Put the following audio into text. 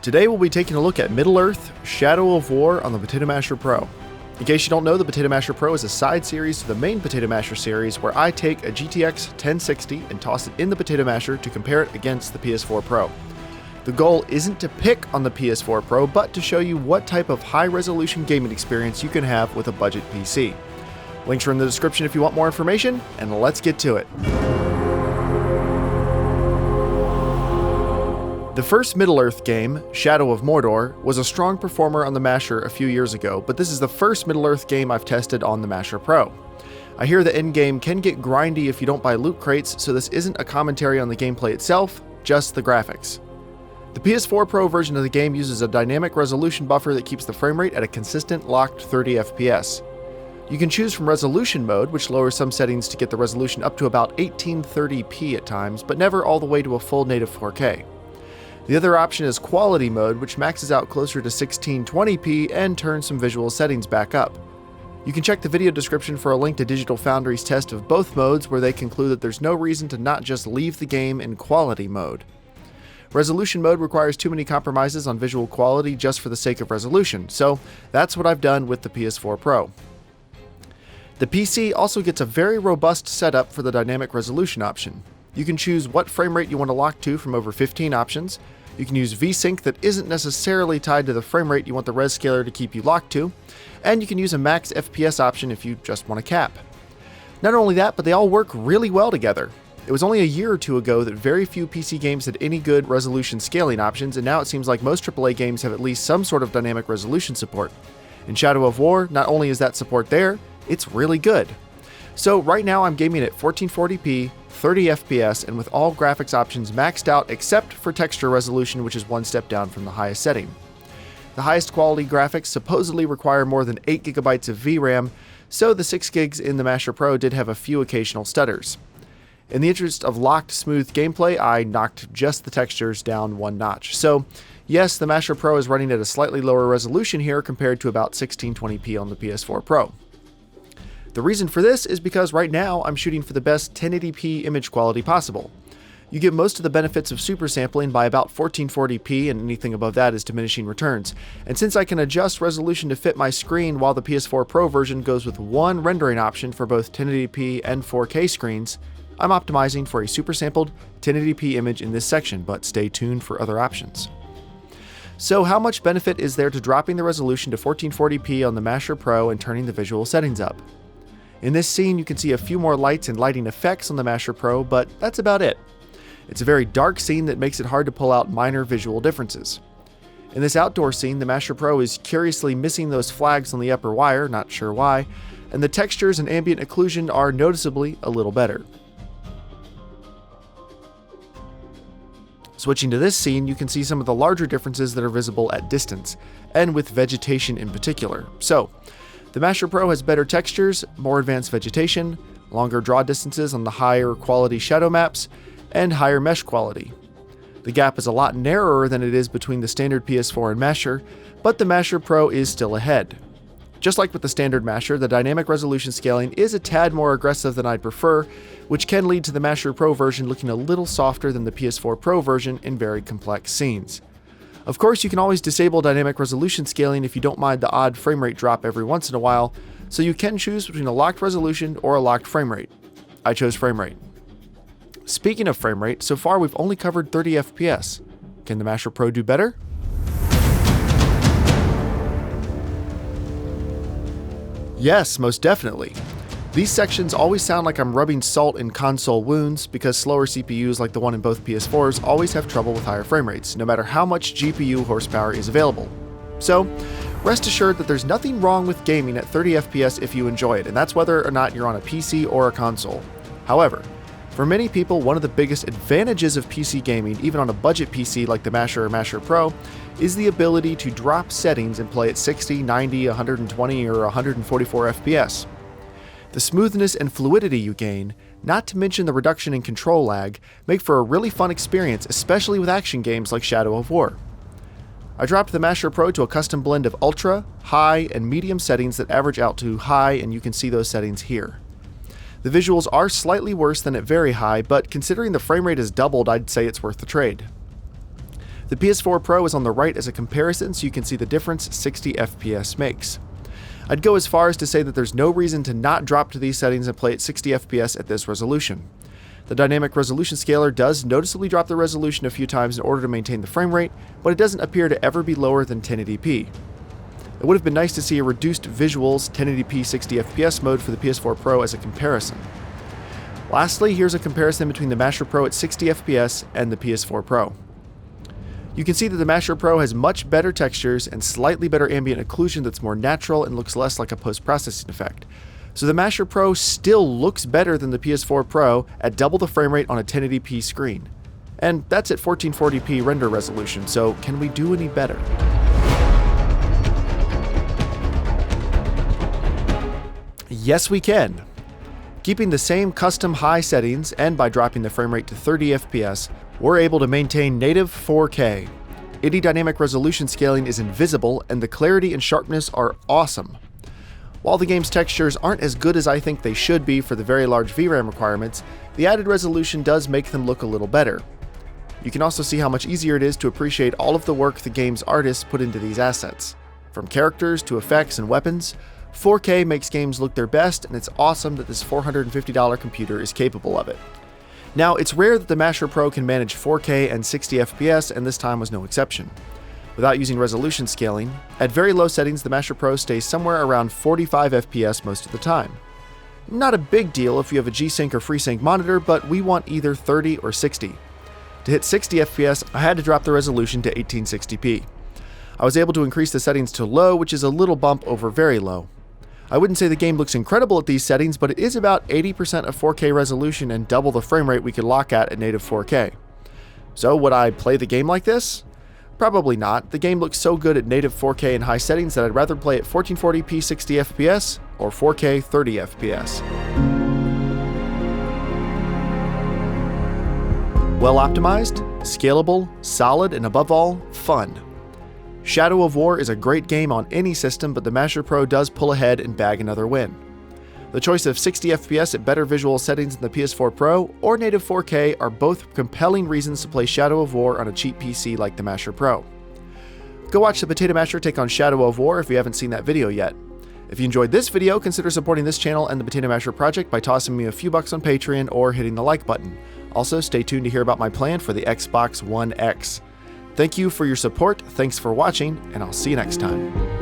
Today we'll be taking a look at Middle-earth: Shadow of War on the Potato Masher Pro. In case you don't know, the Potato Masher Pro is a side series to the main Potato Masher series where I take a GTX 1060 and toss it in the Potato Masher to compare it against the PS4 Pro. The goal isn't to pick on the PS4 Pro, but to show you what type of high-resolution gaming experience you can have with a budget PC. Links are in the description if you want more information, and let's get to it. The first Middle-earth game, Shadow of Mordor, was a strong performer on the Masher a few years ago, but this is the first Middle-earth game I've tested on the Masher Pro. I hear the endgame can get grindy if you don't buy loot crates, so this isn't a commentary on the gameplay itself, just the graphics. The PS4 Pro version of the game uses a dynamic resolution buffer that keeps the frame rate at a consistent locked 30 FPS. You can choose from resolution mode, which lowers some settings to get the resolution up to about 1830p at times, but never all the way to a full native 4K. The other option is quality mode, which maxes out closer to 1620p and turns some visual settings back up. You can check the video description for a link to Digital Foundry's test of both modes, where they conclude that there's no reason to not just leave the game in quality mode. Resolution mode requires too many compromises on visual quality just for the sake of resolution, so that's what I've done with the PS4 Pro. The PC also gets a very robust setup for the dynamic resolution option. You can choose what frame rate you want to lock to from over 15 options. You can use V-Sync that isn't necessarily tied to the frame rate you want the res scaler to keep you locked to, and you can use a max FPS option if you just want to cap. Not only that, but they all work really well together. It was only a year or two ago that very few PC games had any good resolution scaling options, and now it seems like most AAA games have at least some sort of dynamic resolution support. In Shadow of War, not only is that support there, it's really good. So right now I'm gaming at 1440p, 30 FPS, and with all graphics options maxed out except for texture resolution, which is one step down from the highest setting. The highest quality graphics supposedly require more than 8GB of VRAM, so the 6GB in the Masher Pro did have a few occasional stutters. In the interest of locked, smooth gameplay, I knocked just the textures down one notch. So yes, the Masher Pro is running at a slightly lower resolution here compared to about 1620p on the PS4 Pro. The reason for this is because right now I'm shooting for the best 1080p image quality possible. You get most of the benefits of super sampling by about 1440p, and anything above that is diminishing returns. And since I can adjust resolution to fit my screen while the PS4 Pro version goes with one rendering option for both 1080p and 4K screens, I'm optimizing for a super sampled 1080p image in this section, but stay tuned for other options. So how much benefit is there to dropping the resolution to 1440p on the Masher Pro and turning the visual settings up? In this scene, you can see a few more lights and lighting effects on the Masher Pro, but that's about it. It's a very dark scene that makes it hard to pull out minor visual differences. In this outdoor scene, the Masher Pro is curiously missing those flags on the upper wire, not sure why, and the textures and ambient occlusion are noticeably a little better. Switching to this scene, you can see some of the larger differences that are visible at distance, and with vegetation in particular. So, the Masher Pro has better textures, more advanced vegetation, longer draw distances on the higher quality shadow maps, and higher mesh quality. The gap is a lot narrower than it is between the standard PS4 and Masher, but the Masher Pro is still ahead. Just like with the standard Masher, the dynamic resolution scaling is a tad more aggressive than I'd prefer, which can lead to the Masher Pro version looking a little softer than the PS4 Pro version in very complex scenes. Of course, you can always disable dynamic resolution scaling if you don't mind the odd frame rate drop every once in a while, so you can choose between a locked resolution or a locked frame rate. I chose frame rate. Speaking of frame rate, so far we've only covered 30 FPS. Can the Masher Pro do better? Yes, most definitely. These sections always sound like I'm rubbing salt in console wounds because slower CPUs like the one in both PS4s always have trouble with higher frame rates, no matter how much GPU horsepower is available. So, rest assured that there's nothing wrong with gaming at 30 FPS if you enjoy it, and that's whether or not you're on a PC or a console. However, for many people, one of the biggest advantages of PC gaming, even on a budget PC like the Masher or Masher Pro, is the ability to drop settings and play at 60, 90, 120, or 144 FPS. The smoothness and fluidity you gain, not to mention the reduction in control lag, make for a really fun experience, especially with action games like Shadow of War. I dropped the Masher Pro to a custom blend of ultra, high, and medium settings that average out to high, and you can see those settings here. The visuals are slightly worse than at very high, but considering the frame rate is doubled, I'd say it's worth the trade. The PS4 Pro is on the right as a comparison so you can see the difference 60 FPS makes. I'd go as far as to say that there's no reason to not drop to these settings and play at 60 FPS at this resolution. The dynamic resolution scaler does noticeably drop the resolution a few times in order to maintain the frame rate, but it doesn't appear to ever be lower than 1080p. It would have been nice to see a reduced visuals 1080p 60 FPS mode for the PS4 Pro as a comparison. Lastly, here's a comparison between the Master Pro at 60 FPS and the PS4 Pro. You can see that the Master Pro has much better textures and slightly better ambient occlusion that's more natural and looks less like a post-processing effect. So the Master Pro still looks better than the PS4 Pro at double the frame rate on a 1080p screen. And that's at 1440p render resolution, so can we do any better? Yes, we can. Keeping the same custom high settings and by dropping the frame rate to 30 FPS, we're able to maintain native 4K. Any dynamic resolution scaling is invisible and the clarity and sharpness are awesome. While the game's textures aren't as good as I think they should be for the very large VRAM requirements, the added resolution does make them look a little better. You can also see how much easier it is to appreciate all of the work the game's artists put into these assets. From characters to effects and weapons, 4K makes games look their best, and it's awesome that this $450 computer is capable of it. Now, it's rare that the Master Pro can manage 4K and 60 FPS, and this time was no exception. Without using resolution scaling, at very low settings the Master Pro stays somewhere around 45 FPS most of the time. Not a big deal if you have a G-Sync or FreeSync monitor, but we want either 30 or 60. To hit 60 FPS, I had to drop the resolution to 1860p. I was able to increase the settings to low, which is a little bump over very low. I wouldn't say the game looks incredible at these settings, but it is about 80% of 4K resolution and double the frame rate we could lock at native 4K. So would I play the game like this? Probably not. The game looks so good at native 4K and high settings that I'd rather play at 1440p 60 FPS or 4K 30 FPS. Well optimized, scalable, solid, and above all, fun. Shadow of War is a great game on any system, but the Master Pro does pull ahead and bag another win. The choice of 60 FPS at better visual settings in the PS4 Pro or native 4K are both compelling reasons to play Shadow of War on a cheap PC like the Master Pro. Go watch the Potato Masher take on Shadow of War if you haven't seen that video yet. If you enjoyed this video, consider supporting this channel and the Potato Masher project by tossing me a few bucks on Patreon or hitting the like button. Also, stay tuned to hear about my plan for the Xbox One X. Thank you for your support, thanks for watching, and I'll see you next time.